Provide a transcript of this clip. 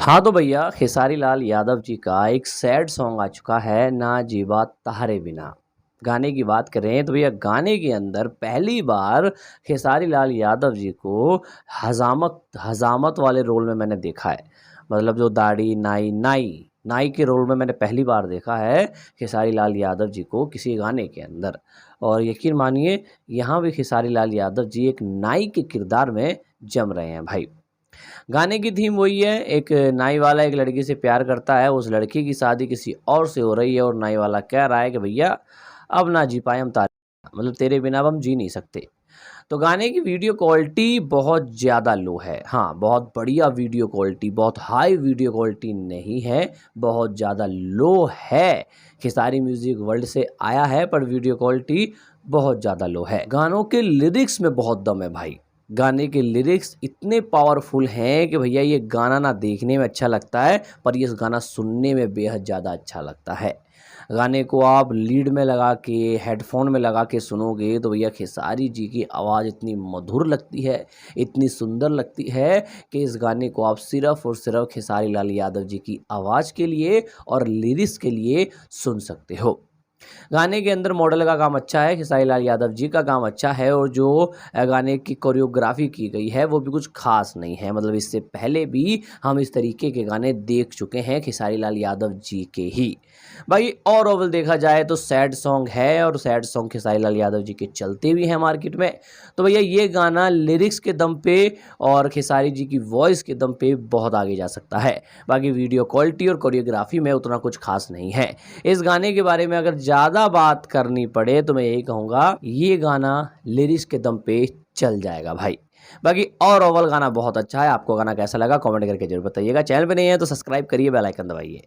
हाँ तो भैया खेसारी लाल यादव जी का एक सैड सॉन्ग आ चुका है ना जीवा तारे बिना। गाने की बात करें तो भैया गाने के अंदर पहली बार खेसारी लाल यादव जी को हजामत हजामत वाले रोल में मैंने देखा है। मतलब जो दाढ़ी नाई नाई नाई के रोल में मैंने पहली बार देखा है खेसारी लाल यादव जी को किसी गाने के अंदर। और यकीन मानिए यहाँ भी खेसारी लाल यादव जी एक नाई के किरदार में जम रहे हैं भाई। गाने की थीम वही है, एक नाई वाला एक लड़की से प्यार करता है, उस लड़की की शादी किसी और से हो रही है और नाई वाला कह रहा है कि भैया अब ना जी पाए हम तारे, मतलब तेरे बिना अब हम जी नहीं सकते। तो गाने की वीडियो क्वालिटी बहुत ज़्यादा लो है। हाँ, बहुत बढ़िया वीडियो क्वालिटी, बहुत हाई वीडियो क्वालिटी नहीं है, बहुत ज़्यादा लो है। खेसारी म्यूज़िक वर्ल्ड से आया है पर वीडियो क्वालिटी बहुत ज़्यादा लो है। गानों के लिरिक्स में बहुत दम है भाई। गाने के लिरिक्स इतने पावरफुल हैं कि भैया ये गाना ना देखने में अच्छा लगता है पर ये गाना सुनने में बेहद ज़्यादा अच्छा लगता है। गाने को आप लीड में लगा के हेडफोन में लगा के सुनोगे तो भैया खेसारी जी की आवाज़ इतनी मधुर लगती है, इतनी सुंदर लगती है कि इस गाने को आप सिर्फ़ और सिर्फ़ खेसारी लाल यादव जी की आवाज़ के लिए और लिरिक्स के लिए सुन सकते हो। गाने के अंदर मॉडल का काम अच्छा है, खेसारी लाल यादव जी का काम अच्छा है और जो गाने की कोरियोग्राफी की गई है वो भी कुछ खास नहीं है। मतलब इससे पहले भी हम इस तरीके के गाने देख चुके हैं खेसारी लाल यादव जी के ही। भाई और ओवल देखा जाए तो सैड सॉन्ग है और सैड सॉन्ग खेसारी लाल यादव जी के चलते भी हैं मार्केट में। तो भैया ये गाना लिरिक्स के दम पे और खेसारी जी की वॉइस के दम पे बहुत आगे जा सकता है। बाकी वीडियो क्वालिटी और कोरियोग्राफी में उतना कुछ खास नहीं है। इस गाने के बारे में अगर ज़्यादा बात करनी पड़े तो मैं यही कहूँगा ये गाना लिरिक्स के दम पे चल जाएगा भाई। बाकी और ओवल गाना बहुत अच्छा है। आपको गाना कैसा लगा कमेंट करके जरूर बताइएगा। चैनल पे नहीं है तो सब्सक्राइब करिए, बेल आइकन दबाइए।